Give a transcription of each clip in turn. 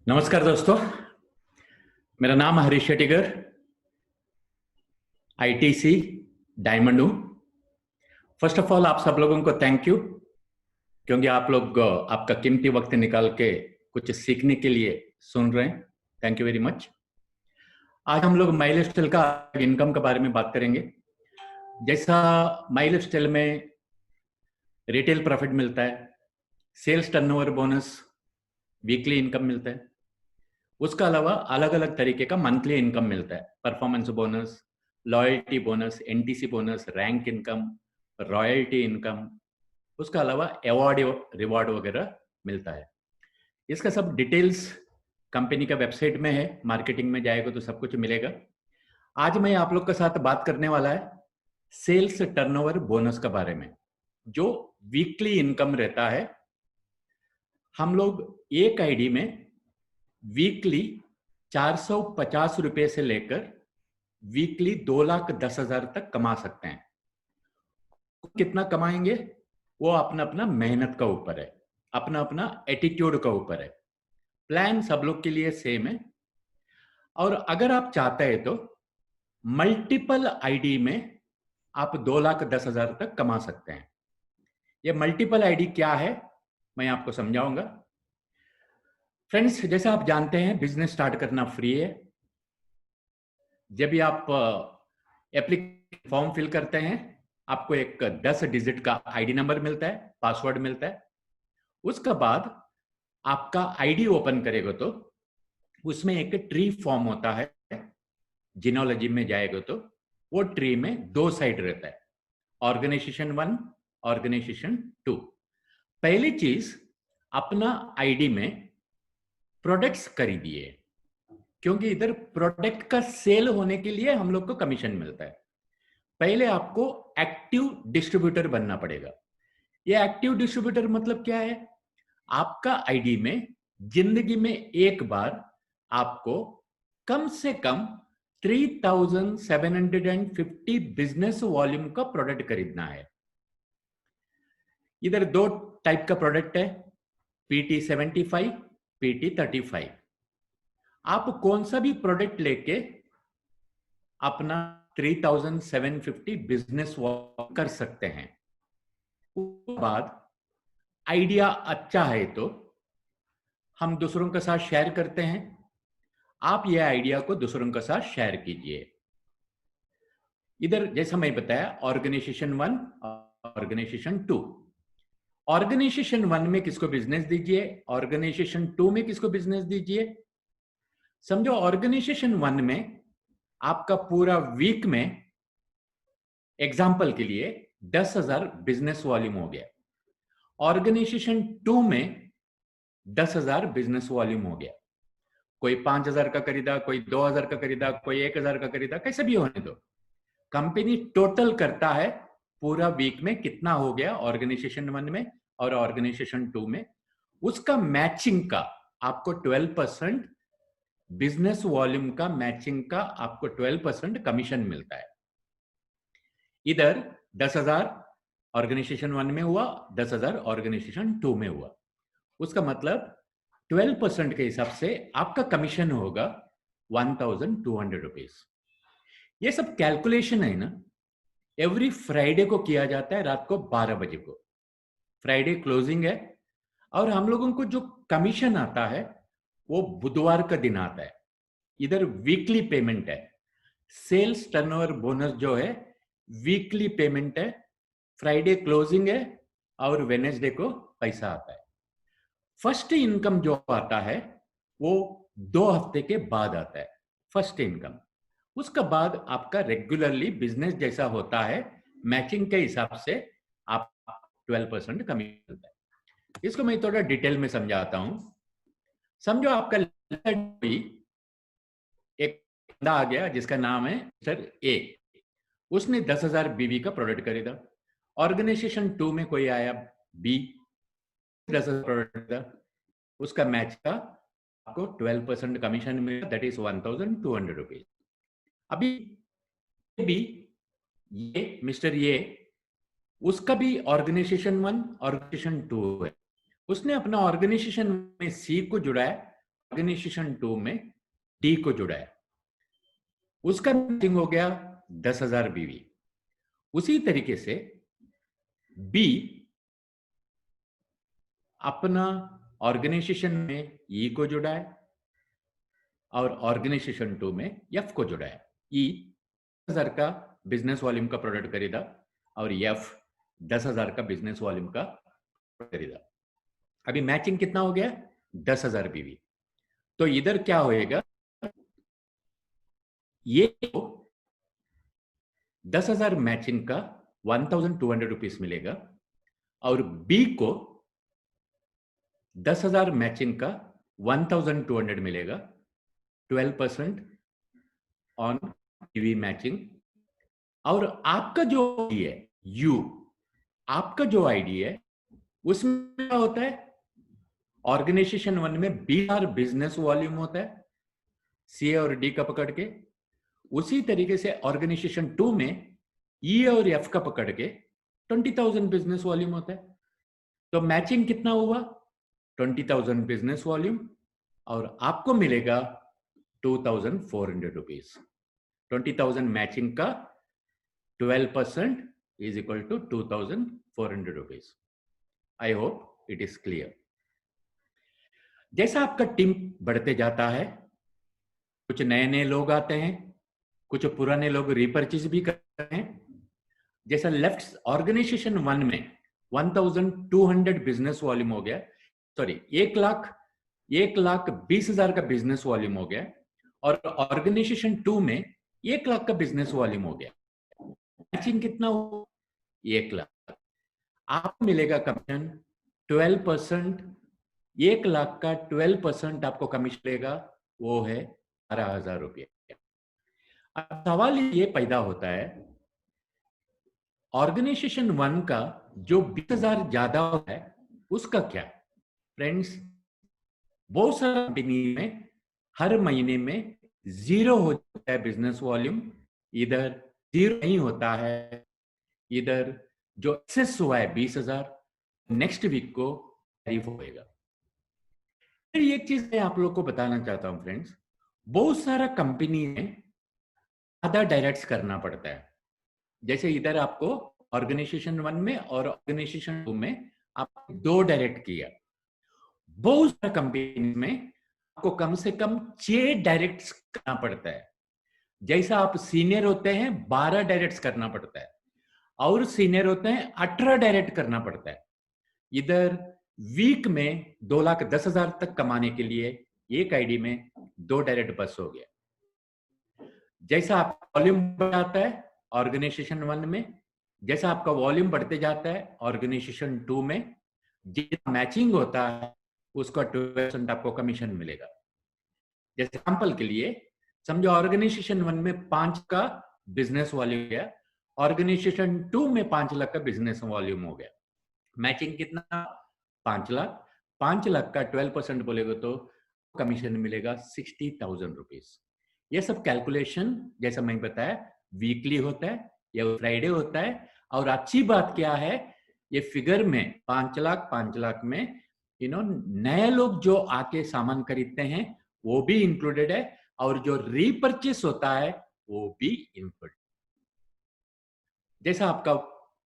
नमस्कार दोस्तों, मेरा नाम हरीश शेट्टीगर, आईटीसी डायमंड हूँ। फर्स्ट ऑफ ऑल आप सब लोगों को थैंक यू, क्योंकि आप लोग आपका कीमती वक्त निकाल के कुछ सीखने के लिए सुन रहे हैं। Thank you very much. आज हम लोग माइलस्टाइल का इनकम के बारे में बात करेंगे। जैसा माइलस्टाइल में रिटेल प्रॉफिट मिलता है, sales turnover bonus, weekly income मिलता है, उसका अलावा अलग अलग तरीके का मंथली इनकम मिलता है। Performance bonus, loyalty bonus, NTC bonus, rank income, royalty income, उसका अलावा अवार्ड रिवॉर्ड वगैरह मिलता है। इसका सब डिटेल्स कंपनी का वेबसाइट में है, मार्केटिंग में जाएगा तो सब कुछ मिलेगा। आज मैं आप लोग के साथ बात करने वाला है सेल्स टर्नओवर बोनस के बारे में, जो वीकली इनकम रहता है। हम लोग एक आईडी में वीकली 450 रुपए से लेकर वीकली 2,10,000 तक कमा सकते हैं। कितना कमाएंगे वो अपना अपना मेहनत का ऊपर है, अपना अपना एटीट्यूड का ऊपर है। प्लान सब लोग के लिए सेम है। और अगर आप चाहते हैं तो मल्टीपल आईडी में आप 2,10,000 तक कमा सकते हैं। ये मल्टीपल आईडी क्या है मैं आपको समझाऊंगा। फ्रेंड्स, जैसा आप जानते हैं बिजनेस स्टार्ट करना फ्री है। जब भी आप एप्लीकेशन फॉर्म फिल करते हैं, आपको एक 10 डिजिट का आईडी नंबर मिलता है, पासवर्ड मिलता है। उसके बाद आपका आईडी ओपन करेगा तो उसमें एक ट्री फॉर्म होता है। जिनोलॉजी में जाएगा तो वो ट्री में 2 साइड रहता है, ऑर्गेनाइजेशन 1, ऑर्गेनाइजेशन 2। पहली चीज, अपना आईडी में प्रोडक्ट्स खरीदिए, क्योंकि इधर प्रोडक्ट का सेल होने के लिए हम लोग को कमीशन मिलता है। पहले आपको एक्टिव डिस्ट्रीब्यूटर बनना पड़ेगा। ये एक्टिव डिस्ट्रीब्यूटर मतलब क्या है? आपका आईडी में जिंदगी में एक बार आपको कम से कम 3,750 बिजनेस वॉल्यूम का प्रोडक्ट खरीदना है। इधर 2 टाइप का प्रोडक्ट है, PT75, PT35। आप कौन सा भी प्रोडक्ट लेके अपना 3,750 बिजनेस कर सकते हैं। उसके बाद आइडिया अच्छा है तो हम दूसरों के साथ शेयर करते हैं। आप ये आइडिया को दूसरों के साथ शेयर कीजिए। इधर जैसा मैं बताया, ऑर्गेनाइजेशन 1, ऑर्गेनाइजेशन 2। ऑर्गेनाइजेशन 1 में किसको बिजनेस दीजिए, ऑर्गेनाइजेशन 2 में किसको बिजनेस दीजिए। समझो ऑर्गेनाइजेशन 1 में आपका पूरा वीक में एग्जाम्पल के लिए 10,000 बिजनेस वॉल्यूम हो गया। ऑर्गेनाइजेशन 2 में 10,000 बिजनेस वॉल्यूम हो गया। कोई 5,000 का खरीदा, कोई 2,000 का खरीदा, कोई 1,000 का खरीदा, कैसे भी होने दो। कंपनी टोटल करता है पूरा वीक में कितना हो गया ऑर्गेनाइजेशन 1 में और ऑर्गेनाइजेशन 2 में, उसका मैचिंग का आपको 12% बिजनेस वॉल्यूम का मैचिंग का आपको 12% कमीशन मिलता है। इधर 10,000 ऑर्गेनाइजेशन 1 में हुआ, 10,000 ऑर्गेनाइजेशन 2 में हुआ। उसका मतलब 12% के हिसाब से आपका कमीशन होगा 1,200 रुपीज। ये सब कैलकुलेशन है ना, एवरी फ्राइडे को किया जाता है रात को 12 बजे को। फ्राइडे क्लोजिंग है और हम लोगों को जो कमीशन आता है वो बुधवार का दिन आता है। इधर वीकली पेमेंट है। सेल्स टर्नओवर बोनस जो है वीकली पेमेंट है। फ्राइडे क्लोजिंग है और वेनेसडे को पैसा आता है। फर्स्ट इनकम जो आता है वो 2 हफ्ते के बाद आता है, फर्स्ट इनकम। उसका बाद आपका रेगुलरली बिजनेस जैसा होता है, मैचिंग के हिसाब से आप 12% कमीशन मिलता है। इसको मैं थोड़ा डिटेल में समझाता हूं। समझो आपका एक बंदा आ गया जिसका नाम है मिस्टर ए। उसने 10,000 बीवी का प्रोडक्ट खरीदा। ऑर्गेनाइजेशन 2 में कोई आया बी, 10,000 प्रोडक्ट था, उसका मैच का आपको 12% कमीशन मिला, दैट इज 1,200 रुपीज। अभी भी ये मिस्टर ये, उसका भी ऑर्गेनाइजेशन 1 ऑर्गेनाइजेशन 2 है। उसने अपना ऑर्गेनाइजेशन में सी को जुड़ाया, ऑर्गेनाइजेशन 2 में डी को जुड़ा है, उसका मैचिंग हो गया 10,000 बीवी। उसी तरीके से बी अपना ऑर्गेनाइजेशन में ई को जुड़ा है और ऑर्गेनाइजेशन 2 में एफ को जुड़ा है। ई 10,000 का बिजनेस वॉल्यूम का प्रोडक्ट खरीदा और एफ 10,000 का बिजनेस वॉल्यूम का खरीदा। अभी मैचिंग कितना हो गया? 10,000 बीवी। तो इधर क्या होएगा, ये 10,000 मैचिंग का 1,200 रुपीज मिलेगा और बी को 10,000 मैचिंग का 1,200 मिलेगा, 12% ऑन टीवी मैचिंग। और आपका जो आईडी है यू, आपका जो आईडी है उसमें क्या होता है, ऑर्गेनाइजेशन 1 में 20,000 बिजनेस वॉल्यूम होता है सी और डी का पकड़ के। उसी तरीके से ऑर्गेनाइजेशन 2 में ई और एफ का पकड़ के 20,000 बिजनेस वॉल्यूम होता है। तो मैचिंग कितना हुआ? 20,000 बिजनेस वॉल्यूम और आपको मिलेगा 2,400 रुपीज। 20,000 मैचिंग का 12% is equal to 2,400 rupees. I hope it is clear. जैसा आपका टीम बढ़ते जाता है, कुछ नए नए लोग आते हैं, कुछ पुराने लोग रिपर्चेज भी करते हैं। जैसा लेफ्ट ऑर्गेनाइजेशन 1 में 1,200 बिजनेस वॉल्यूम हो गया, सॉरी 1,20,000 का बिजनेस वॉल्यूम हो गया और ऑर्गेनाइजेशन 2 में 1 लाख का बिजनेस वॉल्यूम हो गया। मैचिंग कितना हो? 1 लाख। आपको मिलेगा कमीशन 12%। 1 लाख का 12% आपको कमीशन मिलेगा, वो है 12,000 रुपये। अब सवाल ये पैदा होता है, ऑर्गेनाइजेशन 1 का जो 20,000 ज्यादा होता है उसका क्या? फ्रेंड्स, बहुत सारे कंपनी में हर महीने में 0 हो जाता है बिजनेस वॉल्यूम, इधर 0 नहीं होता है। इधर जो एक्सेस हुआ है 20,000 नेक्स्ट वीक को टैरिफ होएगा। फिर एक चीज मैं आप लोग को बताना चाहता हूं फ्रेंड्स, बहुत सारा कंपनी में आधा डायरेक्ट करना पड़ता है। जैसे इधर आपको ऑर्गेनाइजेशन 1 में और ऑर्गेनाइजेशन 2 में आपको 2 डायरेक्ट किया। बहुत सारे कंपनी में आपको कम से कम 6 डायरेक्ट करना पड़ता है। जैसा आप सीनियर होते हैं 12 डायरेक्ट करना पड़ता है और सीनियर होते हैं 18 डायरेक्ट करना पड़ता है। इधर वीक में 2,10,000 तक कमाने के लिए एक आईडी में 2 डायरेक्ट बस हो गया। जैसा आपका वॉल्यूम बढ़ाता है ऑर्गेनाइजेशन 1 में, जैसा आपका वॉल्यूम बढ़ते जाता है ऑर्गेनाइजेशन 2 में, जितना मैचिंग होता है उसका 12% आपको कमीशन मिलेगा। जैसे एग्जांपल के लिए समझो ऑर्गेनाइजेशन 1 में 5 का बिजनेस वॉल्यूम गया, ऑर्गेनाइजेशन 2 में 5 लाख का बिजनेस वॉल्यूम हो गया। मैचिंग कितना? 5 लाख। 5 लाख का 12% बोलेगा तो कमीशन मिलेगा 60,000 रुपीज। ये सब कैलकुलेशन जैसा मैं बताया वीकली होता है या फ्राइडे होता है। और अच्छी बात क्या है, ये फिगर में 5 लाख में नए लोग जो आके सामान खरीदते हैं वो भी इंक्लूडेड है और जो रीपरचेस होता है वो भी इंक्लूडेड। जैसा आपका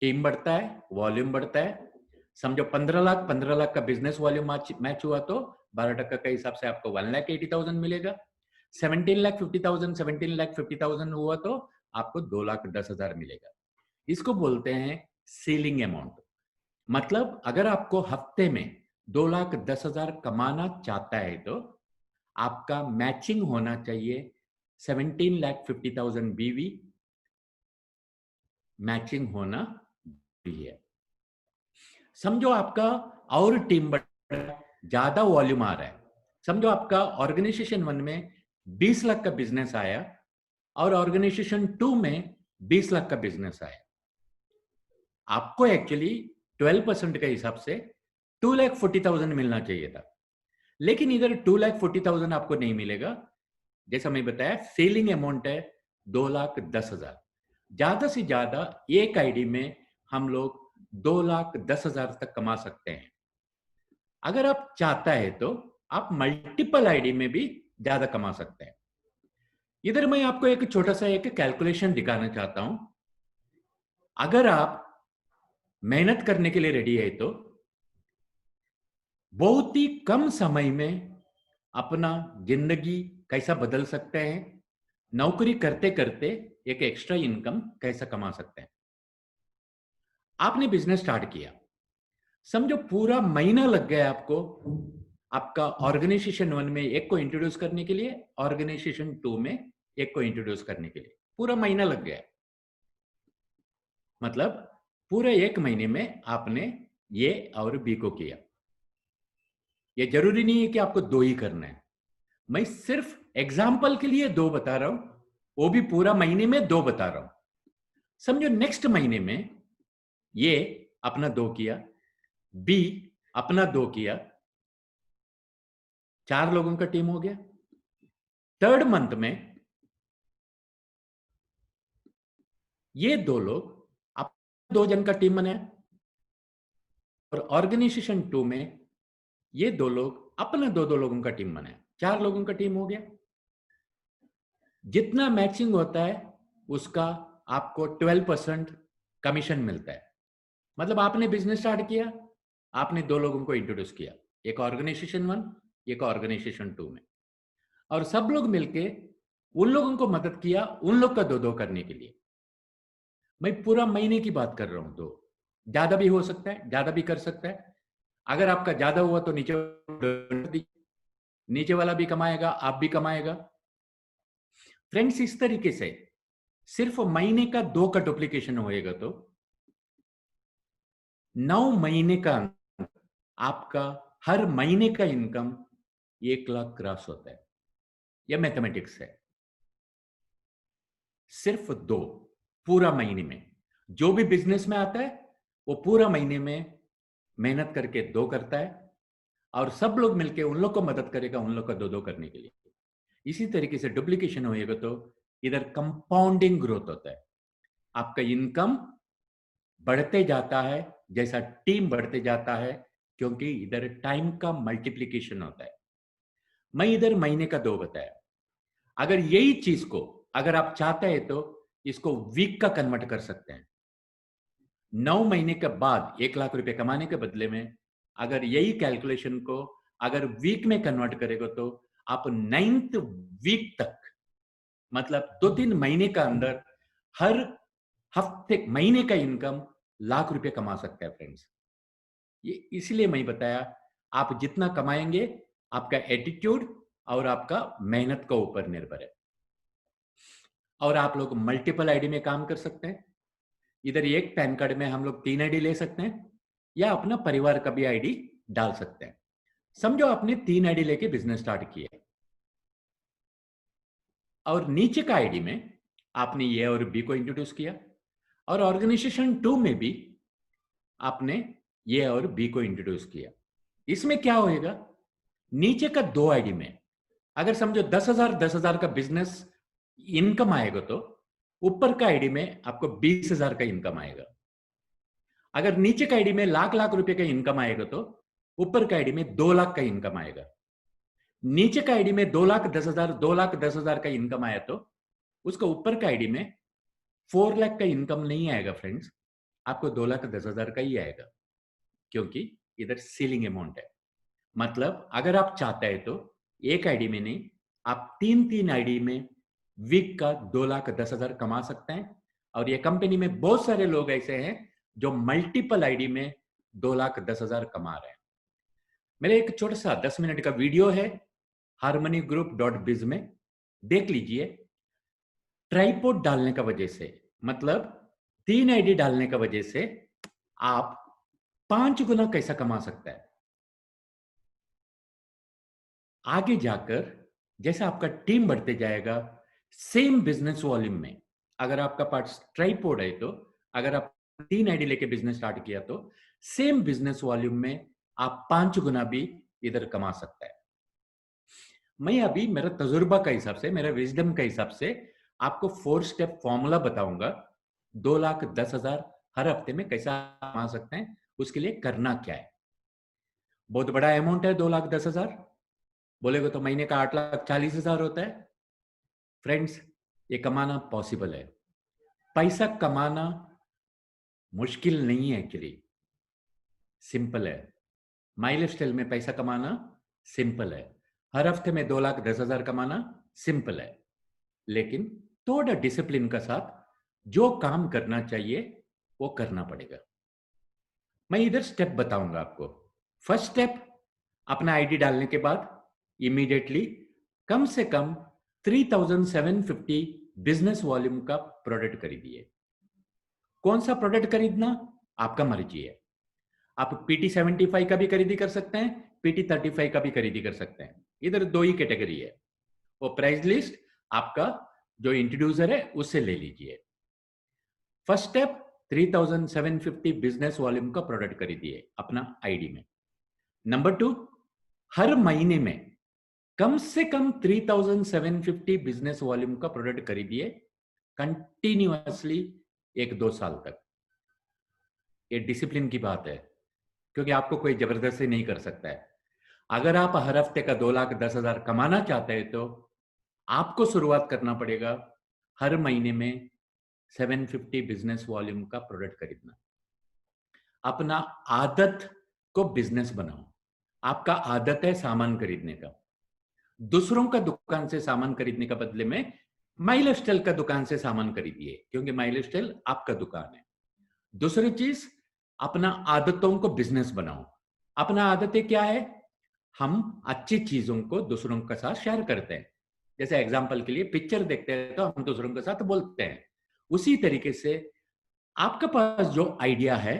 टीम बढ़ता है, वॉल्यूम बढ़ता है, समझो 15 लाख का बिजनेस वॉल्यूम मैच हुआ तो 12% के हिसाब से आपको 1,80,000 मिलेगा। 17,50,000 हुआ तो आपको 2,10,000 मिलेगा। इसको बोलते हैं सीलिंग अमाउंट। मतलब अगर आपको हफ्ते में 2,10,000 कमाना चाहता है तो आपका मैचिंग होना चाहिए 17,50,000 बीवी मैचिंग होना भी है। समझो आपका और टीम ज्यादा वॉल्यूम आ रहा है, समझो आपका ऑर्गेनाइजेशन 1 में 20 लाख का बिजनेस आया और ऑर्गेनाइजेशन 2 में 20 लाख का बिजनेस आया। आपको एक्चुअली 12% के हिसाब से 2,40,000 मिलना चाहिए था, लेकिन इधर 2,40,000 आपको नहीं मिलेगा। जैसा मैं बताया सेलिंग अमाउंट है 2,10,000। ज्यादा से ज्यादा एक आईडी में हम लोग 2,10,000 तक कमा सकते हैं। अगर आप चाहता है तो आप मल्टीपल आईडी में भी ज्यादा कमा सकते हैं। इधर मैं आपको एक छोटा सा एक कैलकुलेशन दिखाना चाहता हूं। अगर आप मेहनत करने के लिए रेडी है तो बहुत ही कम समय में अपना जिंदगी कैसा बदल सकते हैं, नौकरी करते करते एक एक्स्ट्रा इनकम कैसा कमा सकते हैं। आपने बिजनेस स्टार्ट किया, समझो पूरा महीना लग गया आपको आपका ऑर्गेनाइजेशन 1 में एक को इंट्रोड्यूस करने के लिए, ऑर्गेनाइजेशन 2 में एक को इंट्रोड्यूस करने के लिए पूरा महीना लग गया। मतलब पूरे एक महीने में आपने ए और बी को किया। ये जरूरी नहीं है कि आपको दो ही करना है, मैं सिर्फ एग्जाम्पल के लिए दो बता रहा हूं, वो भी पूरा महीने में दो बता रहा हूं। समझो नेक्स्ट महीने में ये अपना दो किया, बी अपना दो किया, 4 लोगों का टीम हो गया। थर्ड मंथ में ये दो लोग आप 2 जन का टीम बनाया और ऑर्गेनाइजेशन 2 में ये दो लोग अपना दो लोगों का टीम बनाया, 4 लोगों का टीम हो गया। जितना मैचिंग होता है उसका आपको 12% कमीशन मिलता है। मतलब आपने बिजनेस स्टार्ट किया, आपने दो लोगों को इंट्रोड्यूस किया, एक ऑर्गेनाइजेशन 1 एक ऑर्गेनाइजेशन 2 में, और सब लोग मिलके उन लोगों को मदद किया उन लोग का दो दो करने के लिए। मैं पूरा महीने की बात कर रहा हूं, दो ज्यादा भी हो सकता है, ज्यादा भी कर सकता है। अगर आपका ज्यादा हुआ तो नीचे वाला भी कमाएगा, आप भी कमाएगा। फ्रेंड्स, इस तरीके से सिर्फ महीने का 2 का डुप्लीकेशन होएगा तो 9 महीने का आपका हर महीने का इनकम 1 लाख क्रॉस होता है। यह मैथमेटिक्स है। सिर्फ दो पूरा महीने में, जो भी बिजनेस में आता है वो पूरा महीने में मेहनत करके दो करता है और सब लोग मिलके उन लोग को मदद करेगा उन लोग का दो दो करने के लिए। इसी तरीके से डुप्लीकेशन होएगा तो इधर कंपाउंडिंग ग्रोथ होता है। आपका इनकम बढ़ते जाता है जैसा टीम बढ़ते जाता है, क्योंकि इधर टाइम का मल्टीप्लिकेशन होता है। मैं इधर महीने का 2 बताया। अगर यही चीज को अगर आप चाहते हैं तो इसको वीक का कन्वर्ट कर सकते हैं। 9 महीने के बाद 1 लाख रुपए कमाने के बदले में अगर यही कैलकुलेशन को अगर वीक में कन्वर्ट करेगा तो आप 9th वीक तक, मतलब 2-3 महीने का अंदर हर हफ्ते महीने का इनकम लाख रुपए कमा सकते हैं फ्रेंड्स। ये इसलिए मैं बताया, आप जितना कमाएंगे आपका एटीट्यूड और आपका मेहनत का ऊपर निर्भर है। और आप लोग मल्टीपल आईडी में काम कर सकते हैं। इधर एक पैन कार्ड में हम लोग 3 आईडी ले सकते हैं या अपना परिवार का भी आईडी डाल सकते हैं। समझो आपने 3 आईडी लेके बिजनेस स्टार्ट किया और नीचे का आईडी में आपने ए और बी को इंट्रोड्यूस किया और ऑर्गेनाइजेशन 2 में भी आपने ए और बी को इंट्रोड्यूस किया। इसमें क्या होएगा, नीचे का 2 आईडी में अगर समझो 10,000 का बिजनेस इनकम आएगा तो ऊपर का आईडी में आपको 20,000 का इनकम आएगा। अगर नीचे का आईडी में लाख लाख रुपए का इनकम आएगा तो ऊपर का आईडी में 2 लाख का इनकम आएगा। नीचे का आईडी में 2,10,000 का इनकम आया तो उसका ऊपर का आईडी में 4 लाख का इनकम नहीं आएगा फ्रेंड्स, आपको 2,10,000 का ही आएगा, क्योंकि इधर सीलिंग अमाउंट है। मतलब अगर आप चाहते हैं तो एक आईडी में नहीं, आप 3 आईडी में वीक का 2,10,000 कमा सकते हैं। और ये कंपनी में बहुत सारे लोग ऐसे हैं जो मल्टीपल आईडी में 2,10,000 कमा रहे हैं। मेरा एक छोटा सा 10 मिनट का वीडियो है harmonygroup.biz में, देख लीजिए। ट्राइपॉड डालने का वजह से, मतलब 3 आईडी डालने का वजह से आप 5 गुना कैसा कमा सकता है। आगे जाकर जैसा आपका टीम बढ़ते जाएगा, सेम बिजनेस वॉल्यूम में, अगर आपका पार्ट ट्राइपॉड है तो अगर आप 3 आईडी लेके बिजनेस स्टार्ट किया तो सेम बिजनेस वॉल्यूम में आप 5 गुना भी इधर कमा सकता है। मैं अभी मेरा तजुर्बा का हिसाब से, मेरा विजडम का हिसाब से आपको 4 स्टेप फॉर्मूला बताऊंगा। 2,10,000 हर हफ्ते में कैसा कमा सकते हैं, उसके लिए करना क्या है। बहुत बड़ा अमाउंट है 2,10,000। बोलेगा तो महीने का 8,40,000 होता है। फ्रेंड्स, ये कमाना पॉसिबल है। पैसा कमाना मुश्किल नहीं है, एक्चुअली सिंपल है। माइलस्टाइल में पैसा कमाना सिंपल है। हर हफ्ते में 2,10,000 कमाना सिंपल है, लेकिन थोड़ा डिसिप्लिन का साथ जो काम करना चाहिए वो करना पड़ेगा। मैं इधर स्टेप बताऊंगा आपको। फर्स्ट स्टेप, अपना आईडी डालने के बाद इमीडिएटली कम से कम 3,750 बिजनेस वॉल्यूम का प्रोडक्ट खरीदिए। कौन सा प्रोडक्ट खरीदना आपका मर्जी है। आप PT 75 का भी खरीदी कर सकते हैं, PT 35 का भी खरीदी कर सकते हैं। इधर दो ही कैटेगरी है। वो प्राइस लिस्ट आपका जो इंट्रोड्यूसर है उससे ले लीजिए। फर्स्ट स्टेप, 3,750 बिजनेस वॉल्यूम का प्रोडक्ट खरीदिए अपना आईडी में। नंबर 2, हर महीने में कम से कम 3,750 बिजनेस वॉल्यूम का प्रोडक्ट खरीदिए कंटिन्यूअसली 1-2 साल तक। ये डिसिप्लिन की बात है, क्योंकि आपको कोई जबरदस्ती नहीं कर सकता है। अगर आप हर हफ्ते का 2,10,000 कमाना चाहते हैं तो आपको शुरुआत करना पड़ेगा हर महीने में 750 बिजनेस वॉल्यूम का प्रोडक्ट खरीदना। अपना आदत को बिजनेस बनाओ। आपका आदत है सामान खरीदने का। दूसरों का दुकान से सामान खरीदने का बदले में माइलस्टाइल का दुकान से सामान खरीदिए, क्योंकि माइलस्टाइल आपका दुकान है। दूसरी चीज, अपना आदतों को बिजनेस बनाओ। अपना आदतें क्या है? हम अच्छी चीजों को दूसरों के साथ शेयर करते हैं। जैसे एग्जांपल के लिए पिक्चर देखते हैं तो हम दूसरों के साथ बोलते हैं। उसी तरीके से आपके पास जो आइडिया है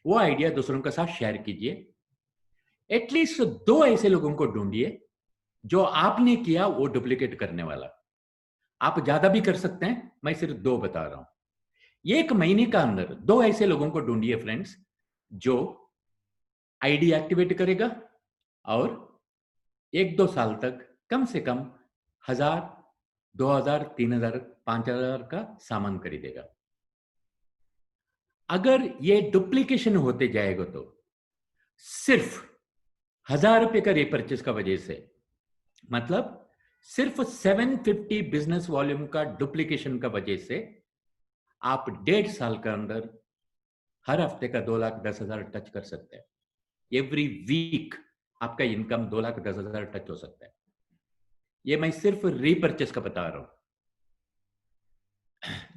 वो आइडिया दूसरों के साथ शेयर कीजिए। एटलीस्ट 2 ऐसे लोगों को ढूंढिए जो आपने किया वो डुप्लीकेट करने वाला। आप ज्यादा भी कर सकते हैं, मैं सिर्फ 2 बता रहा हूं। 1 महीने का अंदर 2 ऐसे लोगों को ढूंढिए फ्रेंड्स, जो आईडी एक्टिवेट करेगा और 1-2 साल तक कम से कम 1,000, 2,000, 3,000, 5,000 का सामान खरीदेगा। अगर ये डुप्लीकेशन होते जाएगा तो सिर्फ 1,000 रुपए का रीपरचेस का वजह से, मतलब सिर्फ 750 बिजनेस वॉल्यूम का डुप्लीकेशन का वजह से आप 1.5 साल के अंदर हर हफ्ते का 2,10,000 टच कर सकते हैं। एवरी वीक आपका इनकम 2,10,000 टच हो सकता है। ये मैं सिर्फ रीपरचेस का बता रहा हूं।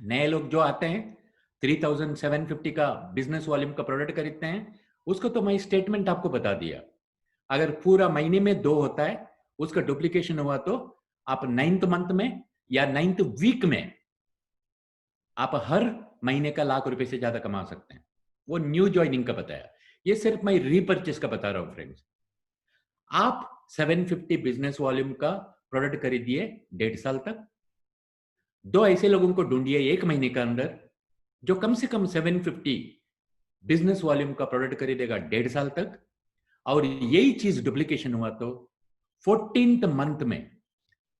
नए लोग जो आते हैं 3,750 का बिजनेस वॉल्यूम का प्रोडक्ट खरीदते हैं, उसको तो मैं स्टेटमेंट आपको बता दिया। अगर पूरा महीने में 2 होता है, उसका डुप्लीकेशन हुआ तो आप 9th मंथ में या 9th वीक में आप हर महीने का ₹1,00,000 से ज्यादा कमा सकते हैं। वो न्यू ज्वाइनिंग का बताया, ये सिर्फ मैं रीपरचेस का बता रहा हूं फ्रेंड्स। आप 750 बिजनेस वॉल्यूम का प्रोडक्ट खरीदिए 1.5 साल तक। 2 ऐसे लोगों को ढूंढिए 1 महीने के अंदर जो कम से कम 750 बिजनेस वॉल्यूम का प्रोडक्ट खरीदेगा 1.5 साल तक। और यही चीज डुप्लीकेशन हुआ तो 14th मंथ में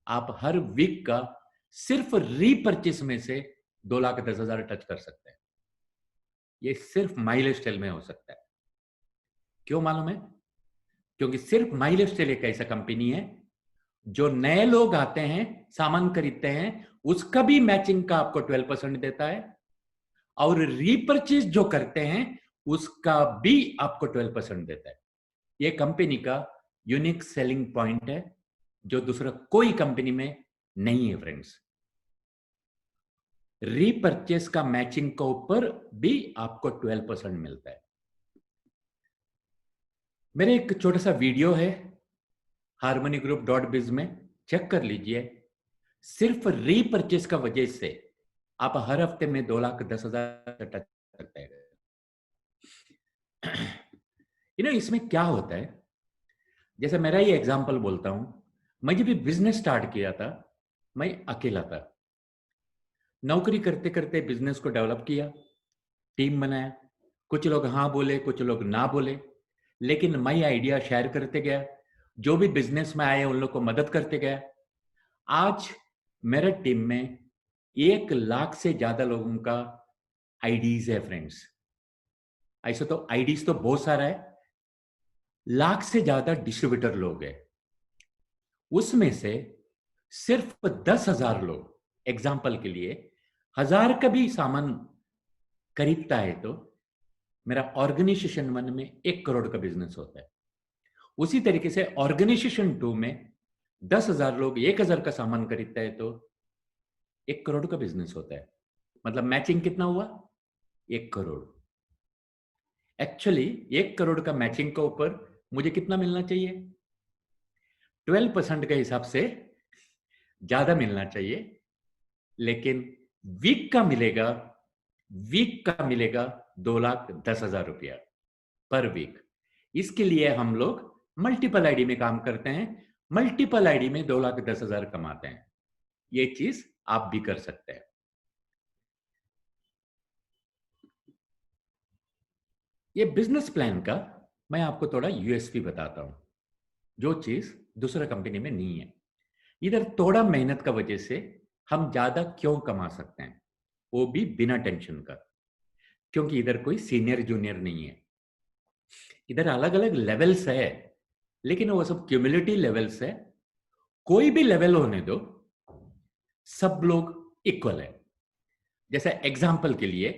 आप हर वीक का सिर्फ रीपरचेस में से 2,10,000 टच कर सकते हैं। ये सिर्फ माइलस्टाइल में हो सकता है। क्यों मालूम है? क्योंकि सिर्फ माइलस्टाइल एक ऐसा कंपनी है जो नए लोग आते हैं, सामान खरीदते हैं, उसका भी मैचिंग का आपको 12% देता है, और रीपरचेज जो करते हैं उसका भी आपको 12% देता है। ये कंपनी का यूनिक सेलिंग पॉइंट है जो दूसरा कोई कंपनी में नहीं है फ्रेंड्स। रीपरचेस का मैचिंग के ऊपर भी आपको 12% मिलता है। मेरे एक छोटा सा वीडियो है harmonygroup.biz में, चेक कर लीजिए। सिर्फ रीपरचेस का वजह से आप हर हफ्ते में 2,10,000 टच करते हैं। इसमें क्या होता है, जैसे मेरा ही एग्जांपल बोलता हूं। मैं जब भी बिजनेस स्टार्ट किया था, मैं अकेला था। नौकरी करते करते बिजनेस को डेवलप किया, टीम बनाया। कुछ लोग हाँ बोले, कुछ लोग ना बोले, लेकिन मैं आइडिया शेयर करते गया। जो भी बिजनेस में आए उन लोग को मदद करते गया। आज मेरे टीम में 1,00,000 से ज्यादा लोगों का आईडीज है फ्रेंड्स। ऐसे तो आईडीज तो बहुत सारा है, 1,00,000 से ज्यादा डिस्ट्रीब्यूटर लोग हैं। उसमें से सिर्फ 10,000 लोग, एग्जाम्पल के लिए 1,000 का भी सामान खरीदता है तो मेरा ऑर्गेनाइजेशन 1 में 1 करोड़ का बिजनेस होता है। उसी तरीके से ऑर्गेनाइजेशन 2 में 10,000 लोग 1,000 का सामान खरीदता है तो 1 करोड़ का बिजनेस होता है। मतलब मैचिंग कितना हुआ? 1 करोड़। एक्चुअली 1 करोड़ का मैचिंग के ऊपर मुझे कितना मिलना चाहिए? 12% के हिसाब से ज्यादा मिलना चाहिए, लेकिन वीक का मिलेगा 2,10,000 रुपया पर वीक। इसके लिए हम लोग मल्टीपल आईडी में काम करते हैं, मल्टीपल आईडी में 2,10,000 कमाते हैं। ये चीज आप भी कर सकते हैं। ये बिजनेस प्लान का मैं आपको थोड़ा यूएसपी बताता हूं, जो चीज दूसरा कंपनी में नहीं है। इधर थोड़ा मेहनत का वजह से हम ज्यादा क्यों कमा सकते हैं, वो भी बिना टेंशन का, क्योंकि इधर कोई सीनियर जूनियर नहीं है। इधर अलग अलग लेवल्स है, लेकिन वो सब क्यूमुलेटिव लेवल्स है। कोई भी लेवल होने दो, सब लोग इक्वल है। जैसे एग्जाम्पल के लिए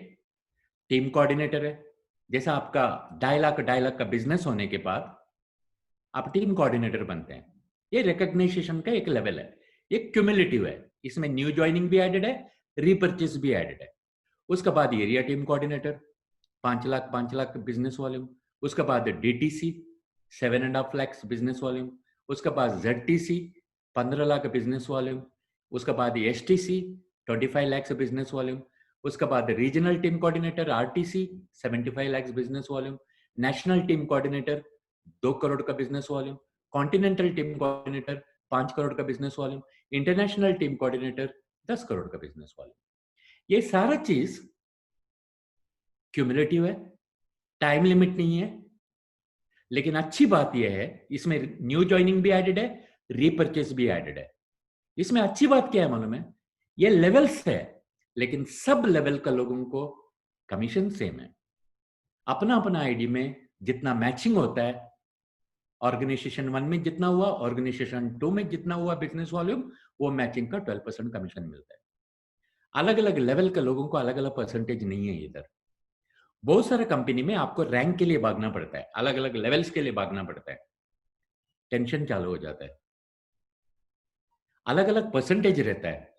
टीम कोऑर्डिनेटर है। जैसा आपका 2.5 लाख का बिजनेस होने के बाद आप टीम कोऑर्डिनेटर बनते हैं। ये रिकॉग्नाइजेशन का एक लेवल है, ये क्यूमुलेटिव है। इसमें न्यू ज्वाइनिंग भी एडेड है, रीपर्चेस भी एडेड है। उसके बाद area team coordinator 5 lakh business volume. उसके बाद डीटीसी 7.5 लाख बिजनेस वॉल्यूम। उसके बाद जेडटीसी 15 लाख बिजनेस वॉल्यूम। उसके बाद एसटीसी 25 लाख बिजनेस वॉल्यूम। उसके बाद regional team coordinator RTC 75 lakh business volume. National team coordinator 2 crore का business volume. Continental team coordinator 5 crore का business volume. International team coordinator 10 crore का बिजनेस वॉल्यूम। ये सारा चीज क्यूमुलेटिव है, टाइम लिमिट नहीं है। लेकिन अच्छी बात यह है, इसमें न्यू ज्वाइनिंग भी एडेड है, रीपर्चेस भी एडेड है। इसमें अच्छी बात क्या है मालूम है? ये लेवल्स है, लेकिन सब लेवल का लोगों को कमीशन सेम है। अपना अपना आईडी में जितना मैचिंग होता है, ऑर्गेनाइजेशन 1 में जितना हुआ, ऑर्गेनाइजेशन 2 में जितना हुआ बिजनेस वॉल्यूम, वो मैचिंग का 12% कमीशन मिलता है। अलग अलग लेवल के लोगों को अलग अलग परसेंटेज नहीं है। इधर बहुत सारे कंपनी में आपको रैंक के लिए भागना पड़ता है, अलग अलग लेवल्स के लिए भागना पड़ता है, टेंशन चालू हो जाता है। अलग अलग परसेंटेज रहता है,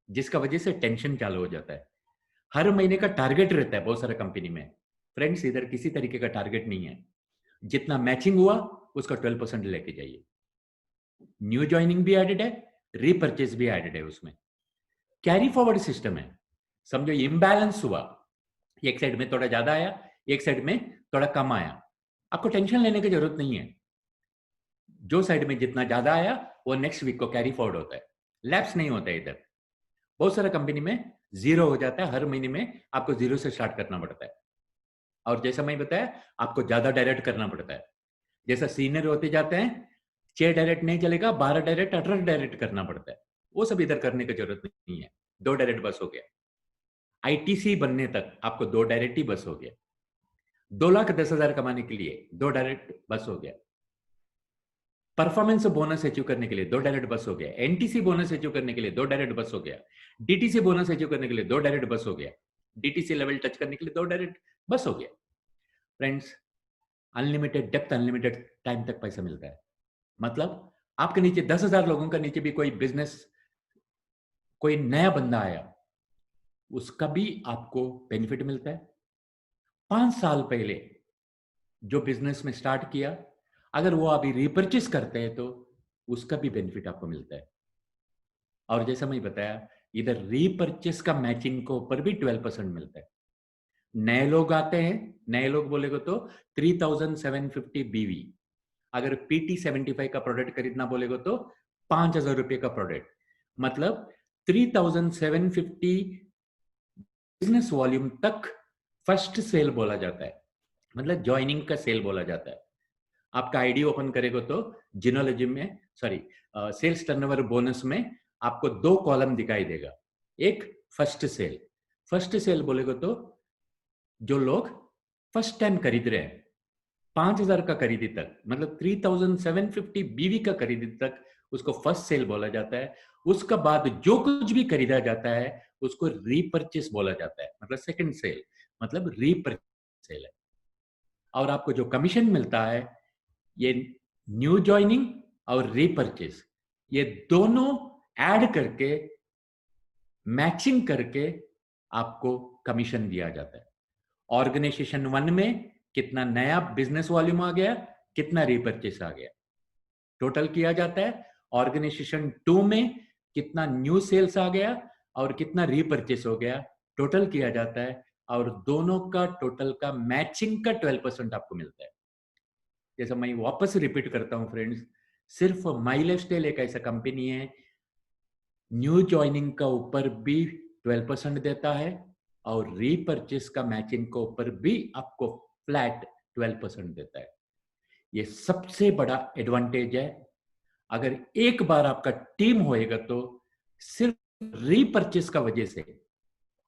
जिसका वजह से टेंशन चालू हो जाता है। हर महीने का टारगेट रहता है बहुत सारे कंपनी में। फ्रेंड्स, इधर किसी तरीके का टारगेट नहीं है। जितना मैचिंग हुआ उसका 12% लेके जाइए। न्यू ज्वाइनिंग भी एडेड है, रीपर्चेस भी एडेड है। उसमें कैरी फॉरवर्ड सिस्टम है। समझो इम्बैलेंस हुआ, एक साइड में थोड़ा ज्यादा आया, एक साइड में थोड़ा कम आया, आपको टेंशन लेने की जरूरत नहीं है। जो साइड में जितना ज्यादा आया वो नेक्स्ट वीक को कैरी फॉरवर्ड होता है, लैप्स नहीं होता है। इधर बहुत सारा कंपनी में जीरो हो जाता है, हर महीने में आपको जीरो से स्टार्ट करना पड़ता है। और जैसा मैं बताया, आपको ज्यादा डायरेक्ट करना पड़ता है। जैसा सीनियर होते जाते हैं, 6 डायरेक्ट नहीं चलेगा, 12 डायरेक्ट 18 डायरेक्ट करना पड़ता है। वो सब इधर करने की जरूरत नहीं है, 2 डायरेक्ट बस हो गया। आईटीसी बनने तक आपको 2 डायरेक्ट ही बस हो गया। 2,10,000 कमाने के लिए 2 डायरेक्ट बस हो गया। परफॉर्मेंस बोनस अचीव करने के लिए 2 डायरेक्ट बस हो गया। एनटीसी बोनस अचीव करने के लिए 2 डायरेक्ट बस हो गया। डीटीसी बोनस अचीव करने के लिए 2 डायरेक्ट बस हो गया। डीटीसी लेवल टच करने के लिए 2 डायरेक्ट बस हो गया। Friends, unlimited depth, unlimited time तक पैसा मिलता है। मतलब आपके नीचे 10,000 लोगों का नीचे भी कोई बिजनेस, कोई नया बंदा आया, उसका भी आपको बेनिफिट मिलता है। 5 साल पहले जो बिजनेस में स्टार्ट किया, अगर वो अभी रिपर्चेस करते हैं तो उसका भी बेनिफिट आपको मिलता है। और जैसा मैं बताया, इधर रीपर्चेस का मैचिंग को ऊपर भी 12% मिलता है। नए लोग आते हैं, नए लोग बोलेगे तो 3,750 बीवी। अगर पीटी 75 का प्रोडक्ट खरीदना बोलेगा तो 5,000 रुपए का प्रोडक्ट, मतलब 3,750 बिजनेस वॉल्यूम तक फर्स्ट सेल बोला जाता है, मतलब ज्वाइनिंग का सेल बोला जाता है। आपका आईडी ओपन करेगा तो जिनोलॉजी में, सॉरी, सेल्स टर्नओवर बोनस में आपको 2 कॉलम दिखाई देगा। एक फर्स्ट सेल बोलेगा तो जो लोग फर्स्ट टाइम खरीद रहे हैं, 5,000 का खरीदी तक, मतलब 3,750 बीवी का खरीदी तक, उसको फर्स्ट सेल बोला जाता है। उसका बाद जो कुछ भी खरीदा जाता है उसको रीपरचेस बोला जाता है, मतलब सेकंड सेल, मतलब रीपरचेस सेल है। और आपको जो कमीशन मिलता है ये न्यू ज्वाइनिंग और रीपरचेस, ये दोनों ऐड करके मैचिंग करके आपको कमीशन दिया जाता है। ऑर्गेनाइजेशन 1 में कितना नया बिजनेस वॉल्यूम आ गया, कितना रीपरचेस आ गया, टोटल किया जाता है। ऑर्गेनाइजेशन 2 में कितना न्यू सेल्स आ गया और कितना रीपरचेस हो गया, टोटल किया जाता है। और दोनों का टोटल का मैचिंग का 12% आपको मिलता है। जैसा मैं वापस रिपीट करता हूं फ्रेंड्स, सिर्फ माई लाइफस्टाइल एक ऐसा कंपनी है न्यू ज्वाइनिंग का ऊपर भी 12% देता है और रीपरचेस का मैचिंग के ऊपर भी आपको फ्लैट 12% देता है। ये सबसे बड़ा एडवांटेज है। अगर एक बार आपका टीम होएगा तो सिर्फ रीपरचेस का वजह से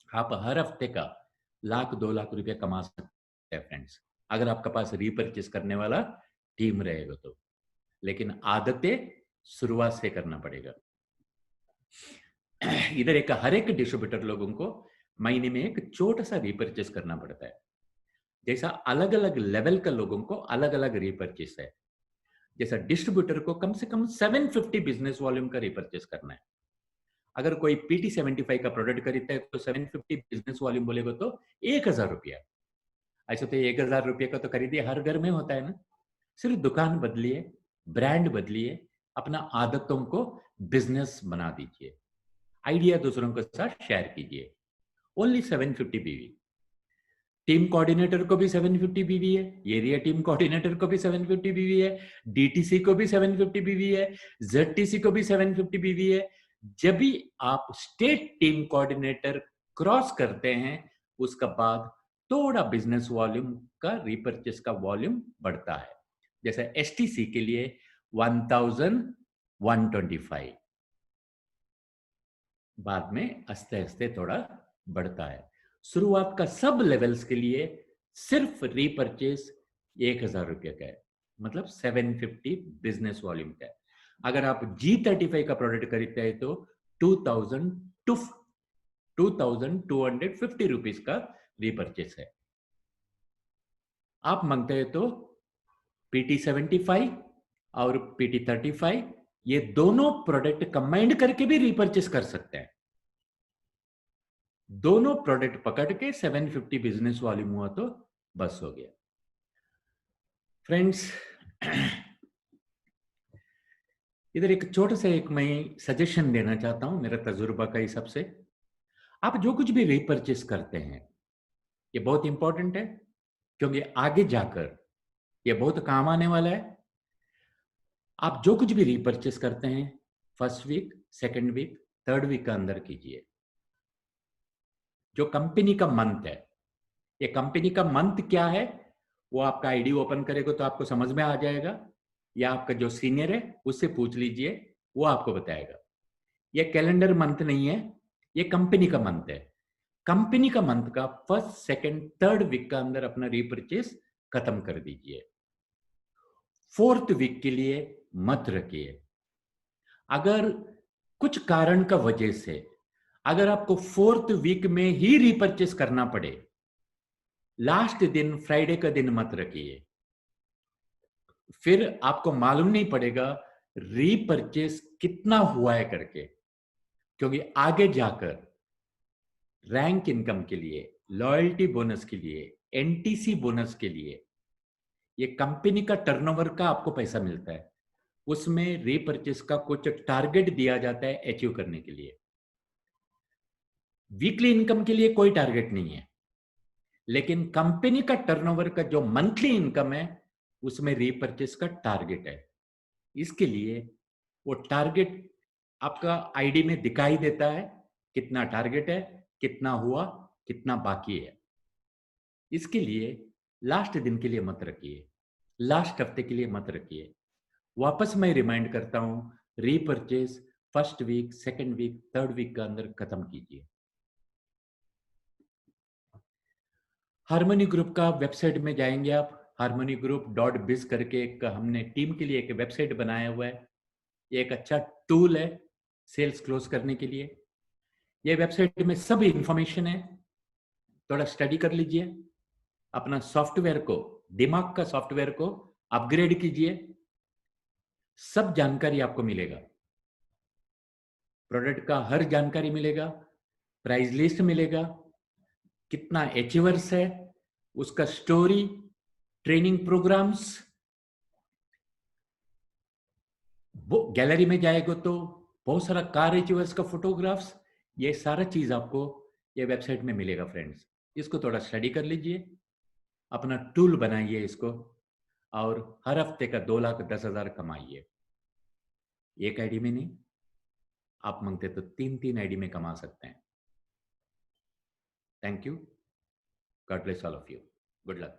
आप हर हफ्ते का 1 लाख 2 लाख रुपया कमा सकते हैं फ्रेंड्स, अगर आपके पास रीपरचेस करने वाला टीम रहेगा तो। लेकिन आदतें शुरुआत से करना पड़ेगा। इधर एक हर एक डिस्ट्रीब्यूटर लोगों को महीने में एक छोटा सा रीपरचेस करना पड़ता है। जैसा अलग अलग लेवल का लोगों को अलग अलग रीपरचेस है। जैसा डिस्ट्रीब्यूटर को कम से कम 750 बिजनेस वॉल्यूम का रीपरचेस करना है। अगर कोई पीटी 75 का प्रोडक्ट खरीदता है तो 750 बिजनेस वॉल्यूम बोलेगा तो 1000 रुपया। ऐसे तो 1000 रुपये का तो खरीदिए, हर घर में होता है ना। सिर्फ दुकान बदलिए, ब्रांड बदलिए, अपना आदतों को बिजनेस बना दीजिए, आइडिया दूसरों के साथ शेयर कीजिए। ओनली 750 बीवी। टीम कोऑर्डिनेटर को भी 750 बीवी है, एरिया टीम कोऑर्डिनेटर को भी 750 बीवी है, डीटीसी को भी 750 बीवी है, जेडटीसी को भी 750 बीवी है। जब भी आप स्टेट टीम कोऑर्डिनेटर क्रॉस करते हैं उसका बाद थोड़ा बिजनेस वॉल्यूम का रीपरचेस का वॉल्यूम बढ़ता है। जैसे एसटीसी के लिए 1125, बाद में आस्ते आस्ते थोड़ा बढ़ता है। शुरुआत का सब लेवल्स के लिए सिर्फ रीपरचेस 1000 रुपये का है, मतलब 750 बिजनेस वॉल्यूम का है। अगर आप G35 का प्रोडक्ट खरीदते हैं तो 2250 रुपीज का रीपरचेस है। आप मांगते हैं तो PT 75 और PT 35 ये दोनों प्रोडक्ट कंबाइंड करके भी रीपरचेस कर सकते हैं। दोनों प्रोडक्ट पकड़ के 750 बिजनेस वॉल्यूम हुआ तो बस हो गया फ्रेंड्स। इधर एक छोटा सा एक मैं सजेशन देना चाहता हूं मेरा तजुर्बा का हिसाब से। आप जो कुछ भी रीपरचेस करते हैं ये बहुत इंपॉर्टेंट है, क्योंकि आगे जाकर ये बहुत काम आने वाला है। आप जो कुछ भी रीपरचेस करते हैं first week, second week, third week का अंदर कीजिए। जो कंपनी का मंथ है, ये कंपनी का मंथ क्या है वो आपका आईडी ओपन करेगा तो आपको समझ में आ जाएगा, या आपका जो सीनियर है उससे पूछ लीजिए, वो आपको बताएगा। ये कैलेंडर मंथ नहीं है, ये कंपनी का मंथ है। कंपनी का मंथ का फर्स्ट, सेकंड, थर्ड वीक का अंदर अपना रीपरचेस खत्म कर दीजिए। फोर्थ वीक के लिए मत रखिए। अगर कुछ कारण का वजह से अगर आपको फोर्थ वीक में ही रीपरचेस करना पड़े, लास्ट दिन फ्राइडे का दिन मत रखिए। फिर आपको मालूम नहीं पड़ेगा रीपरचेस कितना हुआ है करके, क्योंकि आगे जाकर रैंक इनकम के लिए, लॉयल्टी बोनस के लिए, एनटीसी बोनस के लिए, ये कंपनी का टर्नओवर का आपको पैसा मिलता है, उसमें रीपरचेस का कुछ टारगेट दिया जाता है अचीव करने के लिए। वीकली इनकम के लिए कोई टारगेट नहीं है, लेकिन कंपनी का टर्नओवर का जो मंथली इनकम है उसमें रीपरचेस का टारगेट है। इसके लिए वो टारगेट आपका आईडी में दिखाई देता है, कितना टारगेट है, कितना हुआ, कितना बाकी है। इसके लिए लास्ट दिन के लिए मत रखिए, लास्ट हफ्ते के लिए मत रखिए। वापस मैं रिमाइंड करता हूं, repurchase first week, second week, third week का अंदर खत्म कीजिए। हार्मनी ग्रुप का वेबसाइट में जाएंगे आप, harmonyGroup.biz करके एक हमने टीम के लिए एक वेबसाइट बनाया हुआ है। ये एक अच्छा टूल है सेल्स क्लोज करने के लिए। ये वेबसाइट में सब इंफॉर्मेशन है, थोड़ा स्टडी कर लीजिए, अपना सॉफ्टवेयर को, दिमाग का सॉफ्टवेयर को अपग्रेड कीजिए, सब जानकारी आपको मिलेगा, प्रोडक्ट का हर जानकारी मिलेगा, प्राइस लिस्ट मिलेगा, कितना अचीवर्स है, उसका स्टोरी, ट्रेनिंग प्रोग्राम्स, वो गैलरी में जाएगा तो बहुत सारा कार अचीवर्स का फोटोग्राफ्स, ये सारा चीज आपको ये वेबसाइट में मिलेगा फ्रेंड्स। इसको थोड़ा स्टडी कर लीजिए, अपना टूल बनाइए इसको, और हर हफ्ते का 2,10,000 कमाइए। एक आईडी में नहीं, आप मांगते तो 3-3 आईडी में कमा सकते हैं। Thank you, God bless all of you, good luck.